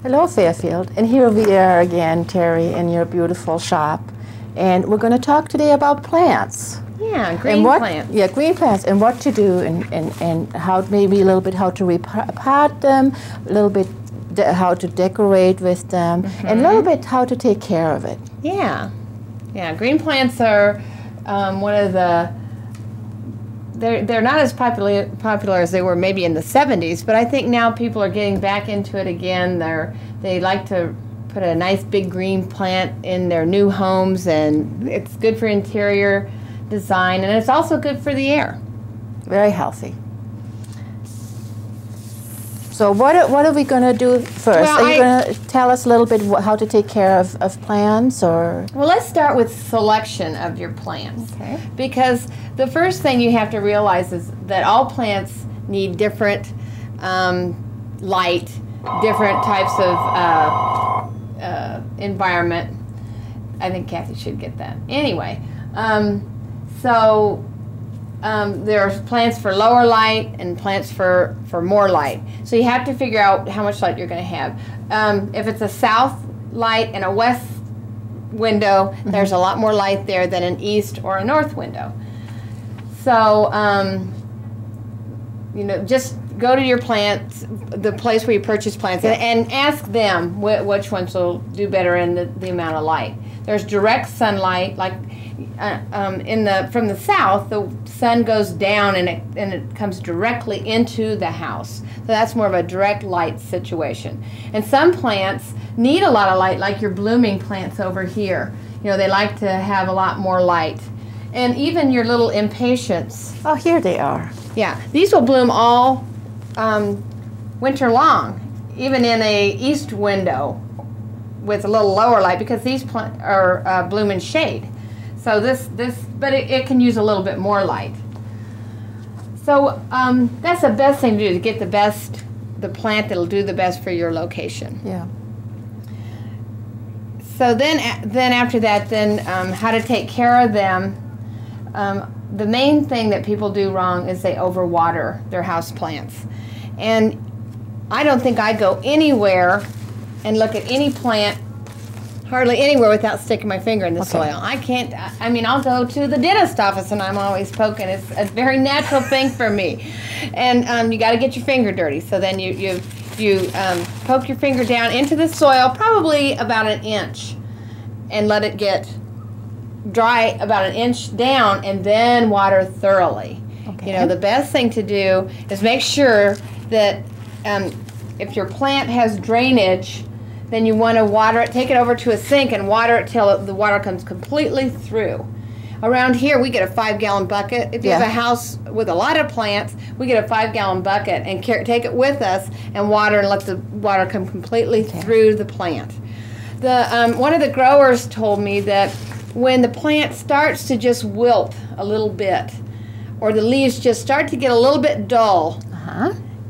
Hello, Fairfield. And here we are again, Terry, in your beautiful shop. And we're going to talk today about plants. Yeah, green plants. Yeah, green plants and what to do and how, maybe a little bit how to repot them, a little bit how to decorate with them, and a little bit how to take care of it. Yeah. Yeah, green plants are one of the, they're not as popular as they were maybe in the 70s, but I think now people are getting back into it again. They like to put a nice big green plant in their new homes, and it's good for interior design, and it's also good for the air. Very healthy. So what are we going to do first? Well, are you going to tell us a little bit how to take care of plants? Or? Well, let's start with selection of your plants. Okay. Because the first thing you have to realize is that all plants need different light, different types of environment. I think Kathy should get that. Anyway, there are plants for lower light and plants for more light. So you have to figure out how much light you're going to have. If it's a south light and a west window, there's a lot more light there than an east or a north window. So, just go to your plants, the place where you purchase plants, and ask them which ones will do better in the amount of light. There's direct sunlight, like from the south, the sun goes down and it comes directly into the house. So that's more of a direct light situation. And some plants need a lot of light, like your blooming plants over here. They like to have a lot more light. And even your little impatiens. Oh, here they are. Yeah, these will bloom all winter long, even in a east window with a little lower light, because these plants are bloom in shade. So but it can use a little bit more light. So that's the best thing to do, to get the plant that'll do the best for your location. Yeah. So then after that, how to take care of them. The main thing that people do wrong is they overwater their house plants. And I don't think I'd go anywhere and look at any plant, hardly anywhere, without sticking my finger in the soil. I can't, I'll go to the dentist office and I'm always poking. It's a very natural thing for me. And you got to get your finger dirty. So then you poke your finger down into the soil, probably about an inch, and let it get dry about an inch down, and then water thoroughly. Okay. The best thing to do is make sure that if your plant has drainage, then you want to water it, take it over to a sink and water it till the water comes completely through. Around here, we get a 5-gallon bucket. If you have a house with a lot of plants, we get a 5-gallon bucket and take it with us and water, and let the water come completely through the plant. One of the growers told me that when the plant starts to just wilt a little bit, or the leaves just start to get a little bit dull,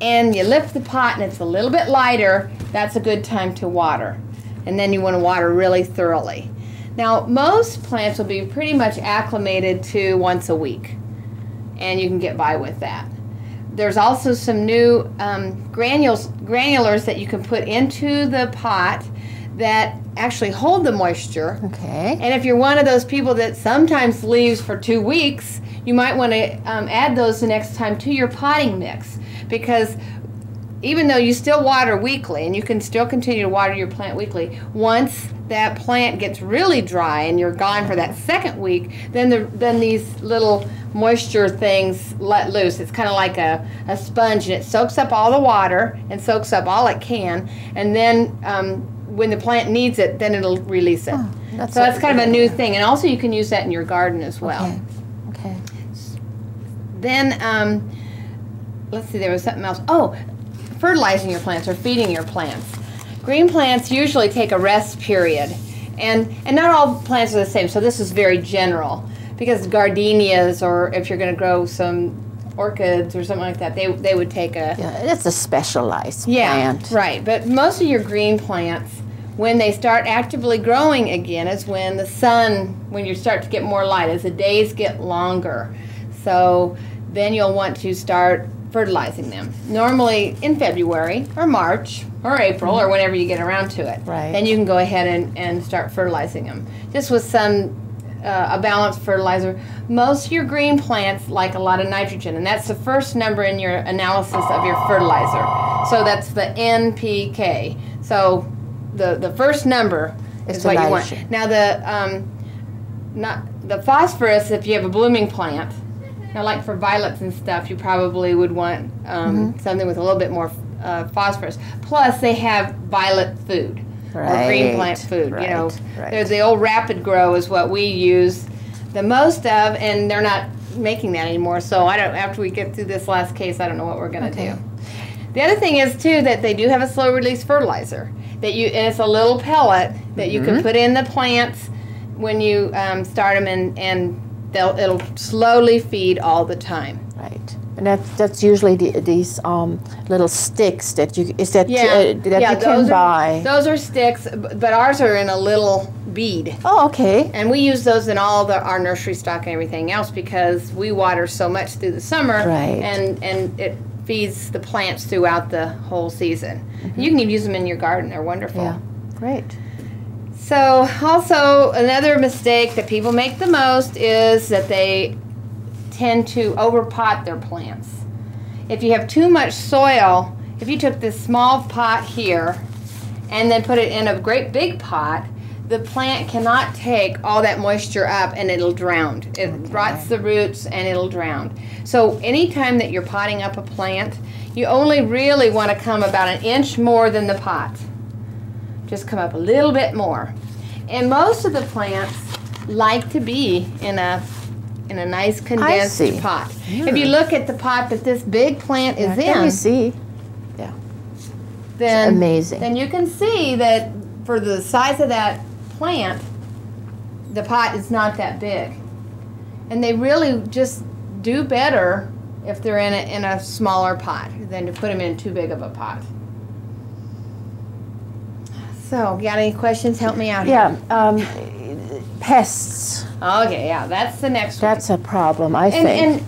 and you lift the pot and it's a little bit lighter, that's a good time to water. And then you want to water really thoroughly. Now, most plants will be pretty much acclimated to once a week, and you can get by with that. There's also some new granulars that you can put into the pot that actually hold the moisture. Okay. And if you're one of those people that sometimes leaves for 2 weeks, you might want to add those the next time to your potting mix, because even though you still water weekly, and you can still continue to water your plant weekly, once that plant gets really dry and you're gone for that second week, then these little moisture things let loose. It's kind of like a sponge, and it soaks up all the water and soaks up all it can, and then when the plant needs it, then it'll release it. Oh, so that's kind of a new thing. And also you can use that in your garden as well. Okay. Then, let's see, there was something else. Oh, fertilizing your plants or feeding your plants. Green plants usually take a rest period. And not all plants are the same, so this is very general. Because gardenias, or if you're going to grow some orchids or something like that, they would take a... Yeah, it's a specialized plant. Yeah, right. But most of your green plants, when they start actively growing again, is when when you start to get more light, as the days get longer. So then you'll want to start fertilizing them. Normally in February or March or April or whenever you get around to it. Right. Then you can go ahead and start fertilizing them. Just with a balanced fertilizer. Most of your green plants like a lot of nitrogen, and that's the first number in your analysis of your fertilizer. So that's the NPK. So the first number is what you want. Now the phosphorus, if you have a blooming plant, now like for violets and stuff, you probably would want something with a little bit more phosphorus. Plus they have violet food. Or green plant food, you know. There's the old Rapid Grow is what we use the most of, and they're not making that anymore. So I don't. After we get through this last case, I don't know what we're going to do. The other thing is too that they do have a slow release fertilizer and it's a little pellet that you can put in the plants when you start them, and it'll slowly feed all the time. Right. And that's usually these little sticks that you you can buy. Those are sticks, but ours are in a little bead. Oh, okay. And we use those in all our nursery stock and everything else because we water so much through the summer, and it feeds the plants throughout the whole season. You can even use them in your garden. They're wonderful. Yeah, great. So also another mistake that people make the most is that they tend to overpot their plants. If you have too much soil, if you took this small pot here and then put it in a great big pot, the plant cannot take all that moisture up and it'll drown. It rots the roots and it'll drown. So anytime that you're potting up a plant, you only really want to come about 1 inch more than the pot. Just come up a little bit more. And most of the plants like to be in a nice condensed pot. If you look at the pot that this big plant is in, can you see? Yeah. Then it's amazing. Then you can see that for the size of that plant, the pot is not that big. And they really just do better if they're in a smaller pot than to put them in too big of a pot. So, got any questions? Help me out here. Yeah, pests. Okay, yeah, that's the next one. That's a problem, I think. And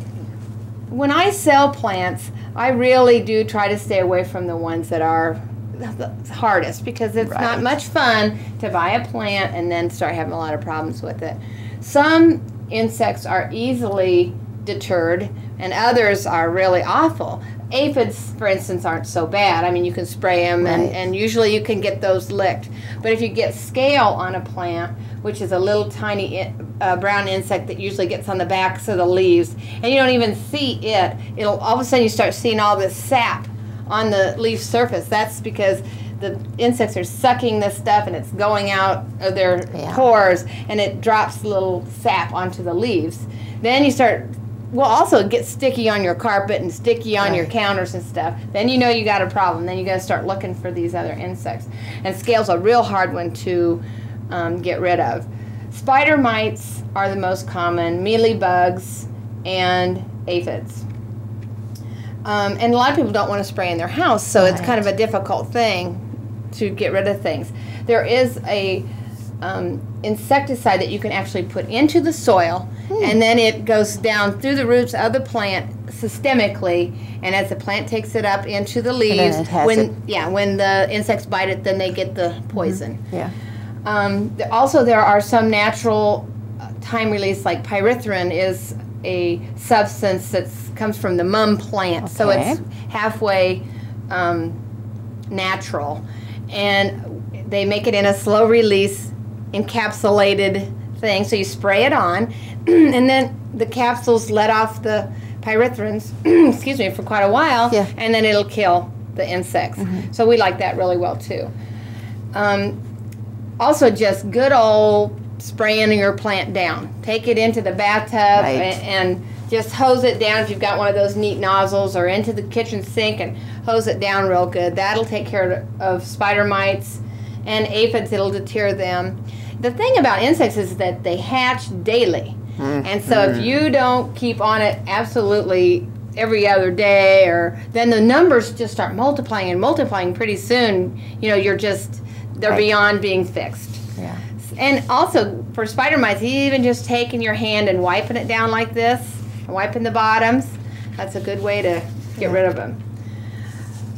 when I sell plants, I really do try to stay away from the ones that are the hardest because it's not much fun to buy a plant and then start having a lot of problems with it. Some insects are easily deterred and others are really awful. Aphids, for instance, aren't so bad. I mean, you can spray them and usually you can get those licked. But if you get scale on a plant, which is a little tiny brown insect that usually gets on the backs of the leaves, and you don't even see it, it'll all of a sudden you start seeing all this sap on the leaf surface. That's because the insects are sucking this stuff and it's going out of their pores and it drops little sap onto the leaves. Then you start, well, also it gets sticky on your carpet and sticky on your counters and stuff. Then you know you got a problem. Then you got to start looking for these other insects. And scale's a real hard one to get rid of. Spider mites are the most common, mealybugs, and aphids. And a lot of people don't want to spray in their house, so it's kind of a difficult thing to get rid of things. There is a insecticide that you can actually put into the soil, and then it goes down through the roots of the plant systemically, and as the plant takes it up into the leaves, when the insects bite it, then they get the poison. Also, there are some natural time release, like pyrethrin is a substance that comes from the mum plant, so it's halfway natural, and they make it in a slow release encapsulated thing, so you spray it on and then the capsules let off the pyrethrins excuse me, for quite a while, and then it'll kill the insects. So we like that really well too. Also, just good old spraying your plant down. Take it into the bathtub and just hose it down if you've got one of those neat nozzles, or into the kitchen sink and hose it down real good. That'll take care of spider mites and aphids. It'll deter them. The thing about insects is that they hatch daily. And so if you don't keep on it absolutely every other day, then the numbers just start multiplying and multiplying. Pretty soon, you know, they're beyond being fixed. And also for spider mites, even just taking your hand and wiping it down like this, and wiping the bottoms, that's a good way to get rid of them.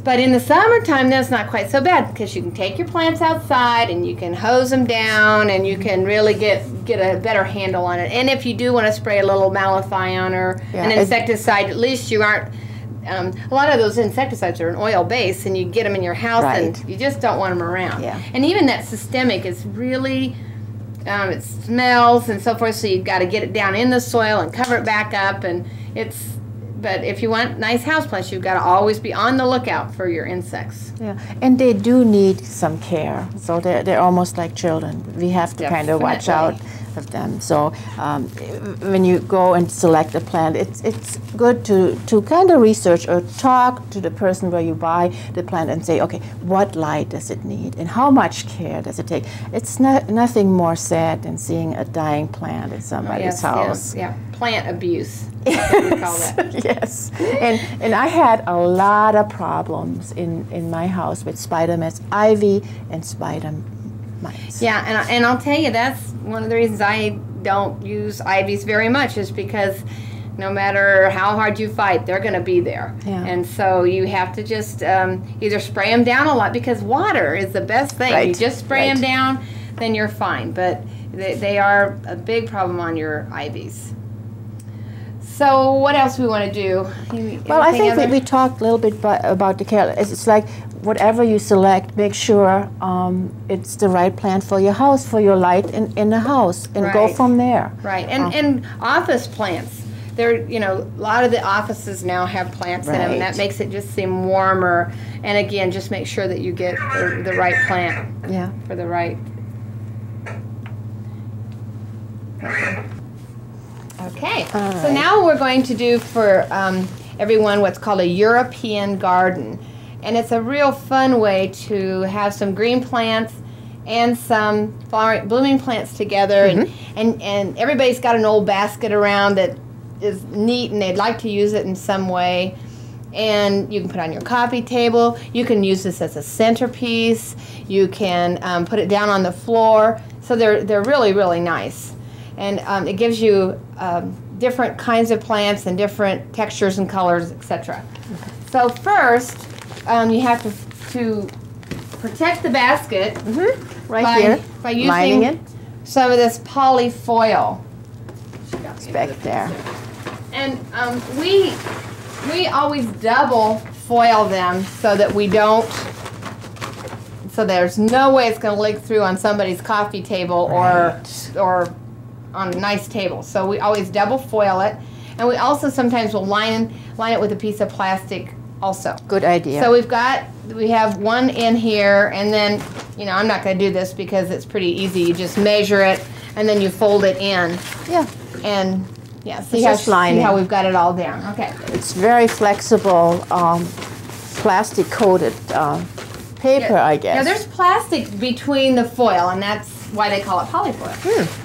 But in the summertime, that's not quite so bad because you can take your plants outside and you can hose them down and you can really get a better handle on it. And if you do want to spray a little malathion or an insecticide, at least you aren't. A lot of those insecticides are an oil base, and you get them in your house, and you just don't want them around. Yeah. And even that systemic is really, it smells and so forth. So you've got to get it down in the soil and cover it back up, and it's. But if you want nice houseplants, you've got to always be on the lookout for your insects. Yeah, and they do need some care. So they're almost like children. We have to kind of watch out of them. So when you go and select a plant, it's good to kind of research or talk to the person where you buy the plant and say, okay, what light does it need and how much care does it take? It's nothing more sad than seeing a dying plant in somebody's house. Yeah, plant abuse. That's what we call that. Yes, and I had a lot of problems in my house with spider mites, ivy and spider mites. Yeah, and I'll tell you, that's one of the reasons I don't use ivies very much, is because no matter how hard you fight, they're going to be there. Yeah. And so you have to just either spray them down a lot, because water is the best thing. Right. You just spray them down, then you're fine. But they are a big problem on your ivies. So what else we want to do? Well, I think that we talked a little bit about the care. It's like whatever you select, make sure it's the right plant for your house, for your light in the house, and go from there. Right, and office plants. There, a lot of the offices now have plants in them, and that makes it just seem warmer. And again, just make sure that you get the right plant. Yeah. For the right. Okay, so now we're going to do for everyone what's called a European garden. And it's a real fun way to have some green plants and some blooming plants together. And everybody's got an old basket around that is neat and they'd like to use it in some way. And you can put it on your coffee table. You can use this as a centerpiece. You can put it down on the floor. So they're really, really nice. And it gives you different kinds of plants and different textures and colors, etc. So first, you have to protect the basket by using some of this poly foil. It's back there. And we always double foil them so that we don't. So there's no way it's going to leak through on somebody's coffee table or on a nice table. So we always double foil it, and we also sometimes will line it with a piece of plastic also. Good idea. So we have one in here, and then I'm not going to do this because it's pretty easy. You just measure it and then you fold it in. Yeah. And see how we've got it all down. Okay. It's very flexible, plastic coated paper, I guess. Yeah, there's plastic between the foil, and that's why they call it polyfoil.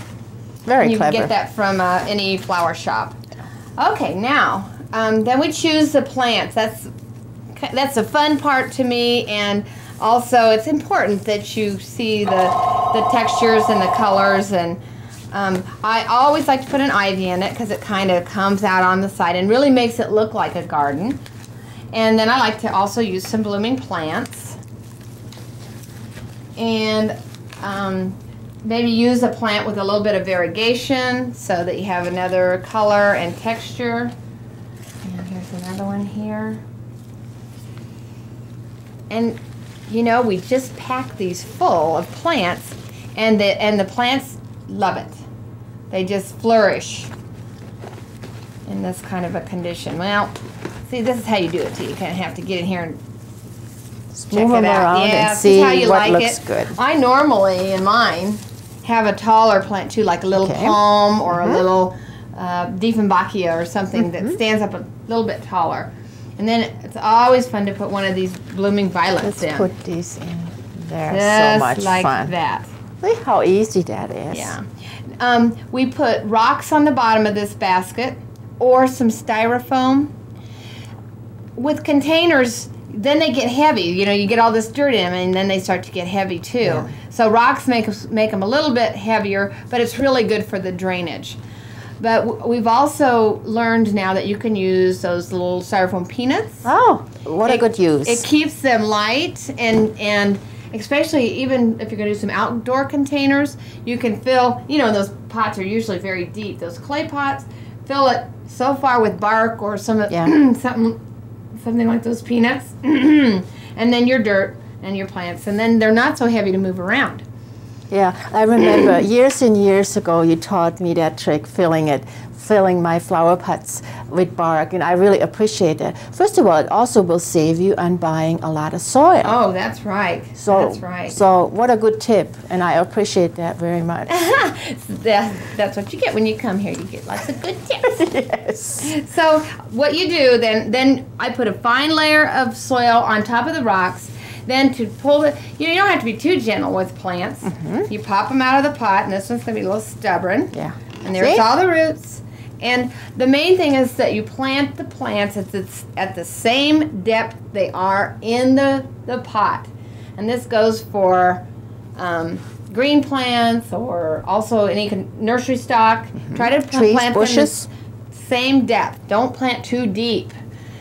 Very you clever. You can get that from any flower shop. Okay, now then we choose the plants. That's a fun part to me, and also it's important that you see the textures and the colors. And I always like to put an ivy in it because it kind of comes out on the side and really makes it look like a garden. And then I like to also use some blooming plants. And maybe use a plant with a little bit of variegation so that you have another color and texture. And here's another one here. And we just pack these full of plants, and the plants love it. They just flourish in this kind of a condition. Well, see, this is how you do it too. You kind of have to get in here and move them around and see how you what like looks good. I normally, in mine, have a taller plant too, like a little palm or a little Dieffenbachia or something that stands up a little bit taller. And then it's always fun to put one of these blooming violets in. Let's put these in there. Just so much like fun. that. Look how easy that is. Yeah. We put rocks on the bottom of this basket or some styrofoam. With containers, then they get heavy. You get all this dirt in them, and then they start to get heavy too. Yeah. So rocks make them a little bit heavier, but it's really good for the drainage. But we've also learned now that you can use those little styrofoam peanuts. Oh, what a good use. It keeps them light, and especially even if you're going to do some outdoor containers, you can fill, those pots are usually very deep. Those clay pots, fill it so far with bark or something like those peanuts, and then your dirt and your plants, and then they're not so heavy to move around. Yeah, I remember years and years ago you taught me that trick, filling my flower pots with bark, and I really appreciate that. First of all, it also will save you on buying a lot of soil. Oh, that's right. That's right. So what a good tip, and I appreciate that very much. That's what you get when you come here. You get lots of good tips. Yes. So what you do, then I put a fine layer of soil on top of the rocks. Then to pull the, you don't have to be too gentle with plants. Mm-hmm. You pop them out of the pot, and this one's going to be a little stubborn. Yeah. And there's all the roots. And the main thing is that you plant the plants at the same depth they are in the pot. And this goes for green plants or also any nursery stock. Mm-hmm. Try to plant bushes. them the same depth. Don't plant too deep.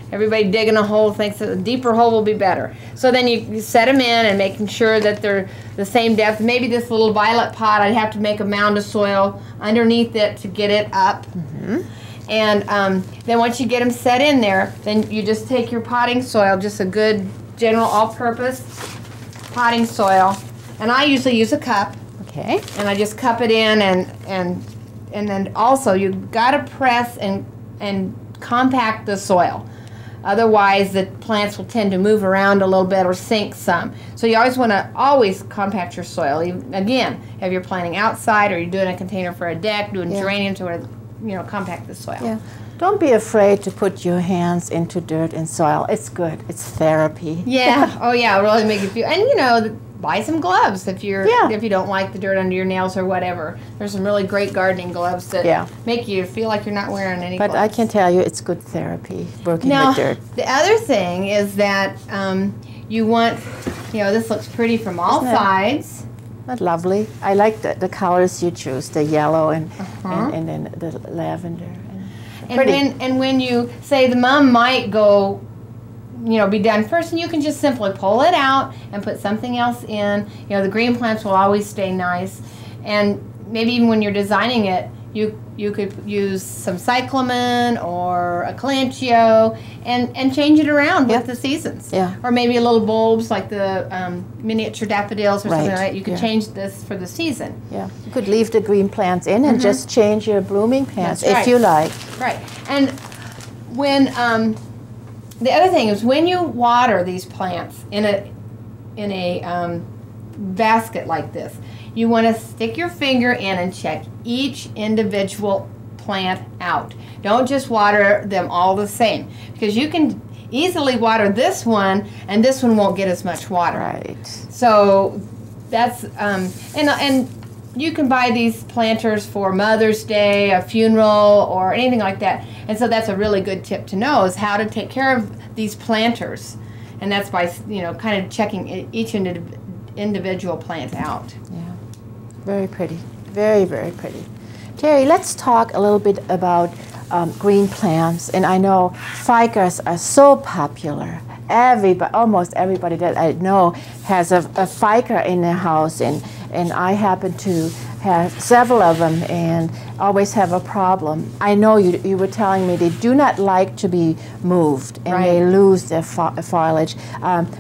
Everybody digging a hole thinks that a deeper hole will be better. So then you set them in and making sure that they're the same depth. Maybe this little violet pot, I'd have to make a mound of soil underneath it to get it up. Mm-hmm. And then once you get them set in there, then you just take your potting soil, just a good general all-purpose potting soil. And I usually use a cup. Okay. And I just cup it in, and then also you've got to press and compact the soil. Otherwise, the plants will tend to move around a little bit or sink some. So you always want to compact your soil. Again, if you're planting outside or you're doing a container for a deck, doing geraniums, or compact the soil. Yeah. Don't be afraid to put your hands into dirt and soil. It's good. It's therapy. Yeah. Oh, yeah. It really make you feel. And buy some gloves if you don't like the dirt under your nails or whatever. There's some really great gardening gloves that make you feel like you're not wearing any gloves. But I can tell you it's good therapy working with dirt. The other thing is that you want, this looks pretty from all sides. That's lovely. I like the colors you choose, the yellow and then the lavender. And when you say the mum might go, be done first, and you can just simply pull it out and put something else in. The green plants will always stay nice, and maybe even when you're designing it, you could use some cyclamen or a calentio and change it around with the seasons. Yeah. Or maybe a little bulbs like the miniature daffodils or something like that. You could change this for the season. Yeah. You could leave the green plants in and just change your blooming plants if you like. Right. And when the other thing is when you water these plants in a basket like this, you want to stick your finger in and check each individual plant out. Don't just water them all the same, because you can easily water this one and this one won't get as much water. Right. So that's and you can buy these planters for Mother's Day, a funeral, or anything like that. And so that's a really good tip to know, is how to take care of these planters. And that's by, kind of checking each individual plant out. Yeah. Very pretty. Very, very pretty. Terry, let's talk a little bit about green plants. And I know ficus are so popular. Almost everybody that I know has a ficus in their house, and I happen to have several of them and always have a problem. I know you were telling me they do not like to be moved, and they lose their foliage.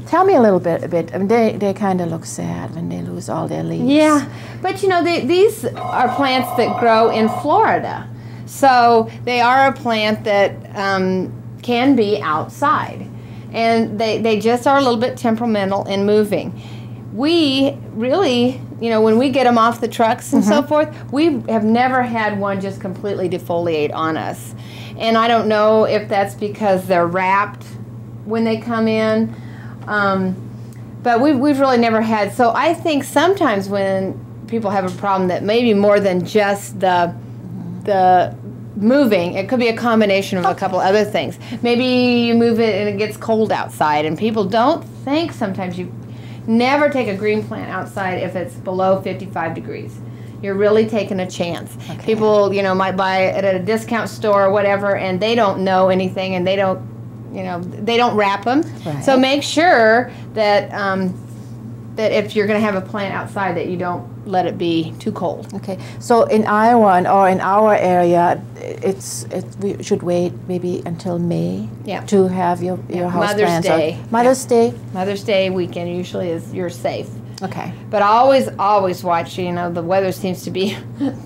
Tell me a little bit. I mean, they kind of look sad when they lose all their leaves. Yeah, but these are plants that grow in Florida, so they are a plant that can be outside. And they just are a little bit temperamental in moving. We really, when we get them off the trucks and so forth, we have never had one just completely defoliate on us. And I don't know if that's because they're wrapped when they come in, but we've really never had. So I think sometimes when people have a problem that maybe more than just the moving, it could be a combination of a couple other things. Maybe you move it and it gets cold outside, and people don't think sometimes you never take a green plant outside if it's below 55 degrees. you're really taking a chance. Okay. People, you know, might buy it at a discount store or whatever, and they don't know anything, and they don't, you know, they don't wrap them. Right. So make sure that that if you're going to have a plant outside, that you don't let it be too cold. Okay. So in Iowa or in our area, we should wait maybe until May to have your house Mother's plants. Day. Mother's Day. Mother's Day weekend usually is you're safe. Okay. But always watch. You know, the weather seems to be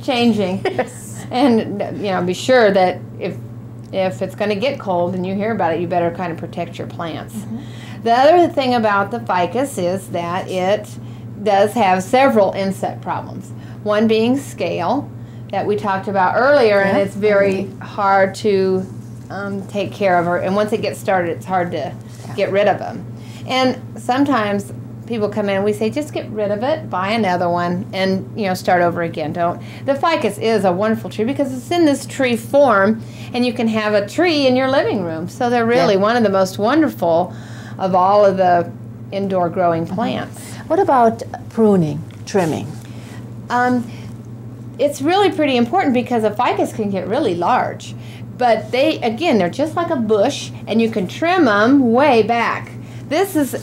changing, and you know, be sure that if it's going to get cold and you hear about it, you better kind of protect your plants. The other thing about the ficus is that it does have several insect problems. One being scale that we talked about earlier, and it's very hard to take care of her. And once it gets started, it's hard to get rid of them. And sometimes people come in and we say, just get rid of it, buy another one, and you know, start over again. Don't. The ficus is a wonderful tree because it's in this tree form, and you can have a tree in your living room. So they're really one of the most wonderful of all of the indoor growing plants. What about pruning, trimming? It's really pretty important because a ficus can get really large. But they're just like a bush, and you can trim them way back. This is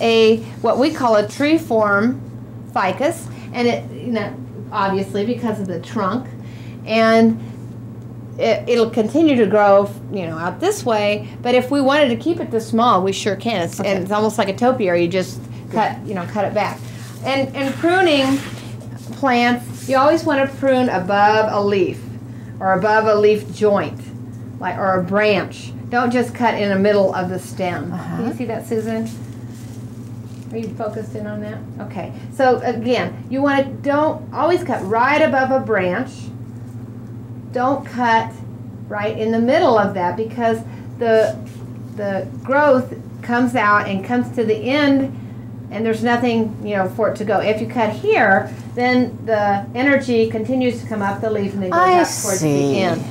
what we call a tree form ficus, and it, you know, obviously because of the trunk, and it'll continue to grow, you know, out this way. But if we wanted to keep it this small, we sure can. And it's almost like a topiary. You just cut it back. And pruning plants, you always want to prune above a leaf or above a leaf joint, or a branch. Don't just cut in the middle of the stem. Can you see that, Susan? Are you focused in on that? Okay. So again, you don't always cut right above a branch. Don't cut right in the middle of that, because the growth comes out and comes to the end, and there's nothing, you know, for it to go. If you cut here, then the energy continues to come up the leaf and then goes up towards the end.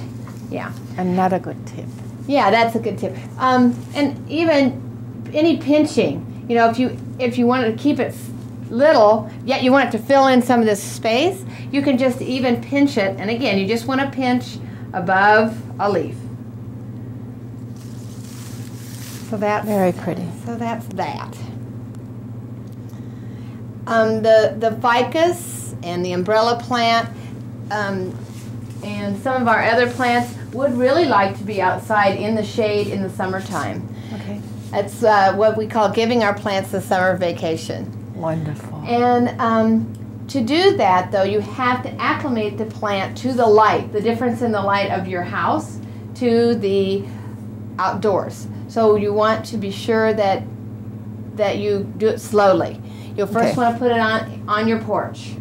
Yeah. Another good tip. Yeah, that's a good tip. And even any pinching, you know, if you wanted to keep it little, yet you want it to fill in some of this space, you can just even pinch it. And again, you just want to pinch above a leaf. So that's very pretty. So that's that. The ficus and the umbrella plant and some of our other plants would really like to be outside in the shade in the summertime. Okay. It's what we call giving our plants a summer vacation. Wonderful. And to do that, though, you have to acclimate the plant to the light, the difference in the light of your house to the outdoors. So you want to be sure that you do it slowly. You'll first want to put it on your porch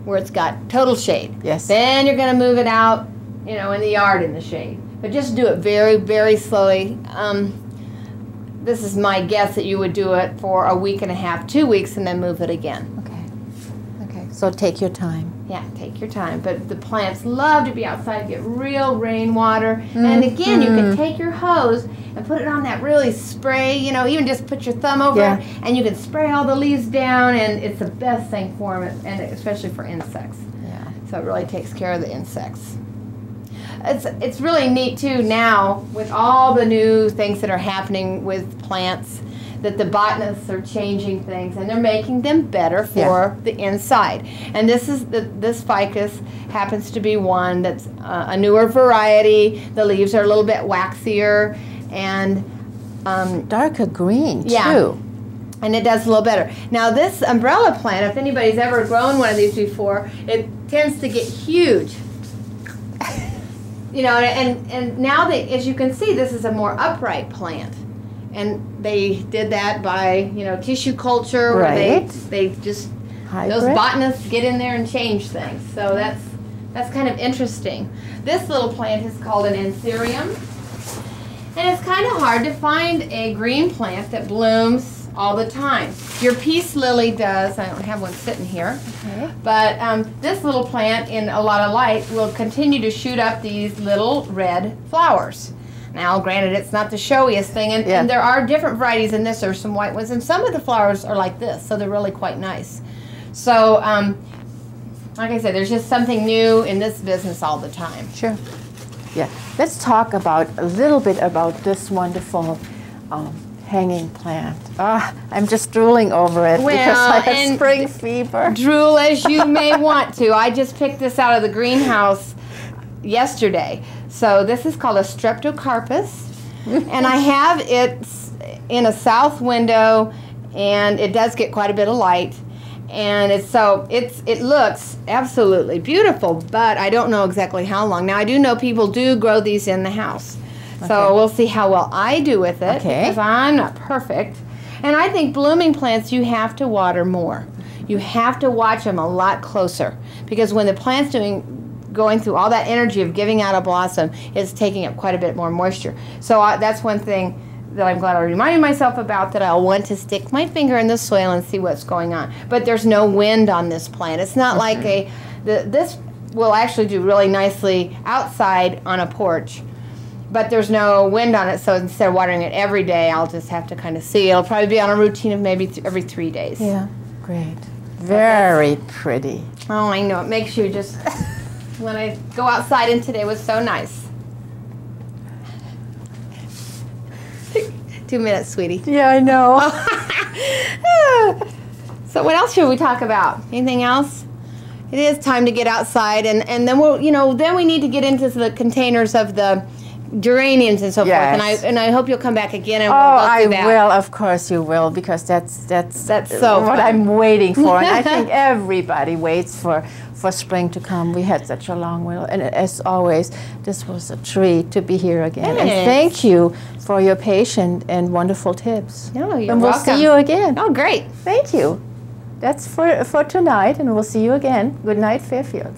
where it's got total shade. Yes. Then you're going to move it out, you know, in the yard in the shade. But just do it very, very slowly. This is my guess that you would do it for a week and a half, 2 weeks, and then move it again. Okay. So take your time. Yeah, take your time. But the plants love to be outside, get real rainwater. And again, you can take your hose and put it on that really spray, you know, even just put your thumb over it, and you can spray all the leaves down, and it's the best thing for them, and especially for insects. Yeah. So it really takes care of the insects. It's really neat, too, now with all the new things that are happening with plants, that the botanists are changing things, and they're making them better for the inside. And this ficus happens to be one that's a newer variety. The leaves are a little bit waxier and darker green too. Yeah, and it does a little better. Now this umbrella plant, if anybody's ever grown one of these before, it tends to get huge. You know, and now as you can see, this is a more upright plant. And they did that by, you know, tissue culture, where they just, those botanists get in there and change things. So that's kind of interesting. This little plant is called an anthurium. And it's kind of hard to find a green plant that blooms all the time. Your peace lily does. I don't have one sitting here. Okay. But this little plant in a lot of light will continue to shoot up these little red flowers. Now, granted, it's not the showiest thing, and there are different varieties in this. There's some white ones, and some of the flowers are like this, so they're really quite nice. So Like I said, there's just something new in this business all the time. Sure. Yeah. Let's talk about a little bit about this wonderful hanging plant. I'm just drooling over it because I have spring fever. Drool as you may want to. I just picked this out of the greenhouse yesterday. So this is called a streptocarpus, and I have it in a south window, and it does get quite a bit of light. And it looks absolutely beautiful, but I don't know exactly how long. Now I do know people do grow these in the house. Okay. So we'll see how well I do with it, because I'm not perfect. And I think blooming plants, you have to water more. You have to watch them a lot closer, because when the plant's going through all that energy of giving out a blossom, it's taking up quite a bit more moisture. So that's one thing that I'm glad I reminded myself about, that I'll want to stick my finger in the soil and see what's going on. But there's no wind on this plant. It's not like this will actually do really nicely outside on a porch, but there's no wind on it, so instead of watering it every day, I'll just have to kind of see. It'll probably be on a routine of maybe every 3 days. Yeah, great. Very pretty. Oh, I know. It makes you just, when I go outside, and today was so nice. 2 minutes, sweetie. Yeah, I know. So what else should we talk about? Anything else? It is time to get outside, and then then we need to get into the containers of the geraniums and so forth. And I hope you'll come back again and we'll go through that. I will. Of course you will, because that's so what I'm waiting for. And I think everybody waits for spring to come. We had such a long winter, and as always, this was a treat to be here again. Thanks. And thank you for your patient and wonderful tips. No, you're and we'll welcome. see you again. Oh, great. Thank you. That's for tonight, and we'll see you again. Good night, Fairfield.